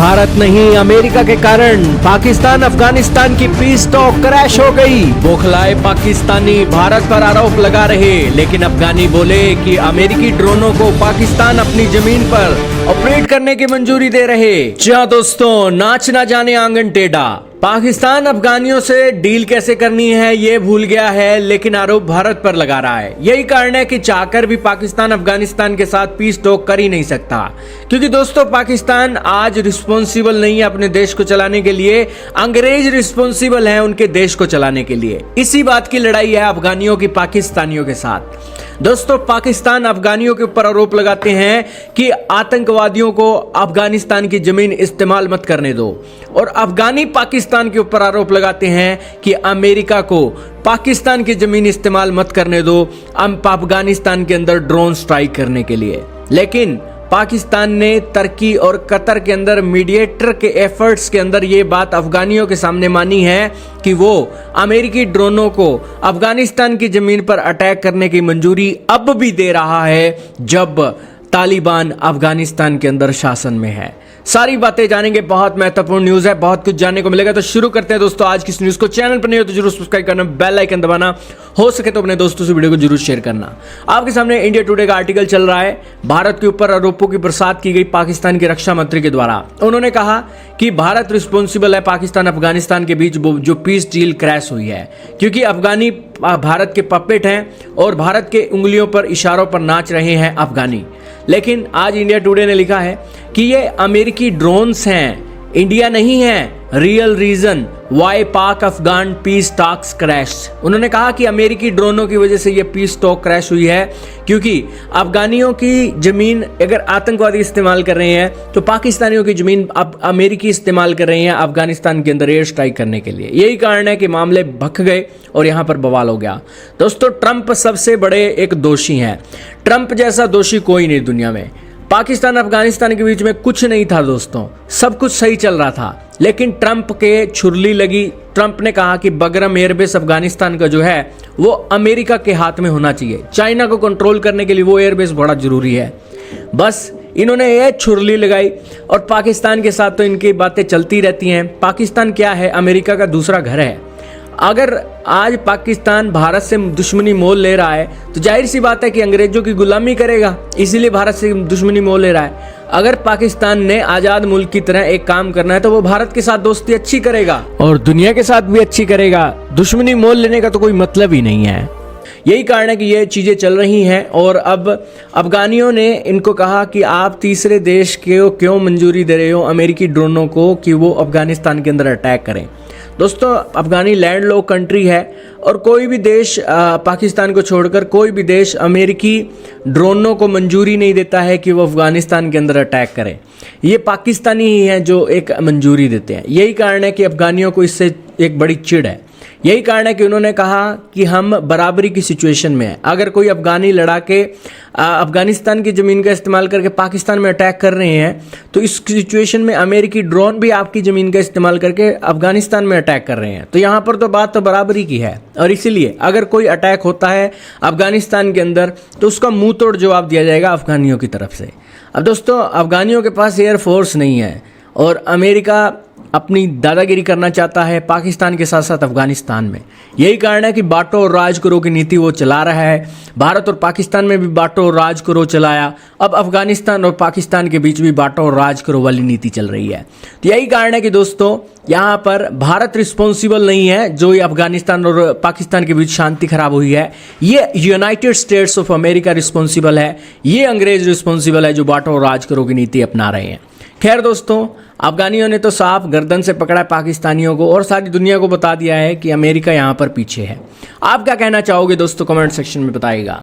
भारत नहीं अमेरिका के कारण पाकिस्तान अफगानिस्तान की पीस टॉक क्रैश हो गई। बौखलाए पाकिस्तानी भारत पर आरोप लगा रहे, लेकिन अफगानी बोले कि अमेरिकी ड्रोनों को पाकिस्तान अपनी जमीन पर ऑपरेट करने की मंजूरी दे रहे। जी हां दोस्तों, नाच ना जाने आंगन टेढ़ा। पाकिस्तान अफगानियों से डील कैसे करनी है ये भूल गया है, लेकिन आरोप भारत पर लगा रहा है। यही कारण है कि चाहकर भी पाकिस्तान अफगानिस्तान के साथ पीस टॉक कर ही नहीं सकता, क्योंकि दोस्तों पाकिस्तान आज रिस्पॉन्सिबल नहीं है अपने देश को चलाने के लिए, अंग्रेज रिस्पॉन्सिबल है उनके देश को चलाने के लिए। इसी बात की लड़ाई है अफगानियों की पाकिस्तानियों के साथ। दोस्तों पाकिस्तान अफगानियों के ऊपर आरोप लगाते हैं कि आतंकवादियों को अफगानिस्तान की जमीन इस्तेमाल मत करने दो, और अफगानी पाकिस्तान के ऊपर आरोप लगाते हैं कि अमेरिका को पाकिस्तान की जमीन इस्तेमाल मत करने दो अफगानिस्तान के अंदर ड्रोन स्ट्राइक करने के लिए। लेकिन पाकिस्तान ने तुर्की और कतर के अंदर मीडिएटर के एफर्ट्स के अंदर ये बात अफगानियों के सामने मानी है कि वो अमेरिकी ड्रोनों को अफगानिस्तान की जमीन पर अटैक करने की मंजूरी अब भी दे रहा है जब तालिबान अफगानिस्तान के अंदर शासन में है। सारी बातें जानेंगे, बहुत महत्वपूर्ण न्यूज है, बहुत कुछ जानने को मिलेगा। तो शुरू करते हैं दोस्तों आज की इस न्यूज को। चैनल पर नहीं हो तो जरूर सब्सक्राइब करना, बेल आइकन दबाना, हो सके तो अपने दोस्तों से वीडियो को जरूर शेयर करना। आपके सामने इंडिया टुडे का आर्टिकल चल रहा है। भारत के ऊपर आरोपों की बरसात की गई पाकिस्तान के रक्षा मंत्री के द्वारा। उन्होंने कहा कि भारत रिस्पॉन्सिबल है पाकिस्तान अफगानिस्तान के बीच जो पीस डील क्रैश हुई है, क्योंकि अफगानी भारत के पपेट हैं और भारत के उंगलियों पर इशारों पर नाच रहे हैं अफगानी। लेकिन आज इंडिया टुडे ने लिखा है कि ये अमेरिकी ड्रोन्स हैं, इंडिया नहीं है रियल रीजन वाई पाक अफगान पीस टॉक्स क्रैश। उन्होंने कहा कि अमेरिकी ड्रोनों की वजह से ये पीस टॉक क्रैश हुई है, क्योंकि अफगानियों की जमीन अगर आतंकवादी इस्तेमाल कर रहे हैं तो पाकिस्तानियों की जमीन अब अमेरिकी इस्तेमाल कर रहे हैं अफगानिस्तान के अंदर एयर स्ट्राइक करने के लिए। यही कारण है कि मामले भख गए और यहाँ पर बवाल हो गया। दोस्तों ट्रंप सबसे बड़े एक दोषी हैं। ट्रंप जैसा दोषी कोई नहीं दुनिया में। पाकिस्तान अफगानिस्तान के बीच में कुछ नहीं था दोस्तों, सब कुछ सही चल रहा था, लेकिन ट्रंप के छुरली लगी। ट्रंप ने कहा कि बगरम एयरबेस अफगानिस्तान का जो है वो अमेरिका के हाथ में होना चाहिए। चाइना को कंट्रोल करने के लिए वो एयरबेस बड़ा जरूरी है। बस इन्होंने ये छुरली लगाई और पाकिस्तान के साथ तो इनकी बातें चलती रहती हैं। पाकिस्तान क्या है, अमेरिका का दूसरा घर है। अगर आज पाकिस्तान भारत से दुश्मनी मोल ले रहा है तो जाहिर सी बात है कि अंग्रेजों की गुलामी करेगा, इसीलिए भारत से दुश्मनी मोल ले रहा है। अगर पाकिस्तान ने आजाद मुल्क की तरह एक काम करना है तो वो भारत के साथ दोस्ती अच्छी करेगा और दुनिया के साथ भी अच्छी करेगा। दुश्मनी मोल लेने का तो कोई मतलब ही नहीं है। यही कारण है कि ये चीज़ें चल रही हैं। और अब अफगानियों ने इनको कहा कि आप तीसरे देश को क्यों मंजूरी दे रहे हो अमेरिकी ड्रोनों को कि वो अफगानिस्तान के अंदर अटैक करें। दोस्तों अफगानी लैंड लॉक कंट्री है और कोई भी देश पाकिस्तान को छोड़कर कोई भी देश अमेरिकी ड्रोनों को मंजूरी नहीं देता है कि वो अफगानिस्तान के अंदर अटैक करें। ये पाकिस्तानी ही हैं जो एक मंजूरी देते हैं। यही कारण है कि अफगानियों को इससे एक बड़ी चिढ़ है। यही कारण है कि उन्होंने कहा कि हम बराबरी की सिचुएशन में हैं। अगर कोई अफगानी लड़ा के अफगानिस्तान की ज़मीन का इस्तेमाल करके पाकिस्तान में अटैक कर रहे हैं तो इस सिचुएशन में अमेरिकी ड्रोन भी आपकी ज़मीन का इस्तेमाल करके अफगानिस्तान में अटैक कर रहे हैं। तो यहाँ पर तो बात तो बराबरी की है, और इसीलिए अगर कोई अटैक होता है अफगानिस्तान के अंदर तो उसका मुंह तोड़ जवाब दिया जाएगा अफगानियों की तरफ से। अब दोस्तों अफगानियों के पास एयरफोर्स नहीं है और अमेरिका अपनी दादागिरी करना चाहता है पाकिस्तान के साथ साथ अफगानिस्तान में। यही कारण है कि बांटो और राज करो की नीति वो चला रहा है। भारत और पाकिस्तान में भी बांटो और राज करो चलाया, अब अफगानिस्तान और पाकिस्तान के बीच भी बांटो और राज करो वाली नीति चल रही है। तो यही कारण है कि दोस्तों यहाँ पर भारत रिस्पॉन्सिबल नहीं है जो ये अफगानिस्तान और पाकिस्तान के बीच शांति खराब हुई है। ये United states of America responsible है, ये अंग्रेज रिस्पॉन्सिबल है जो बांटो और राज करो की नीति अपना रहे हैं। खैर दोस्तों अफगानियों ने तो साफ गर्दन से पकड़ा पाकिस्तानियों को और सारी दुनिया को बता दिया है कि अमेरिका यहाँ पर पीछे है। आप क्या कहना चाहोगे दोस्तों, कमेंट सेक्शन में बताइएगा।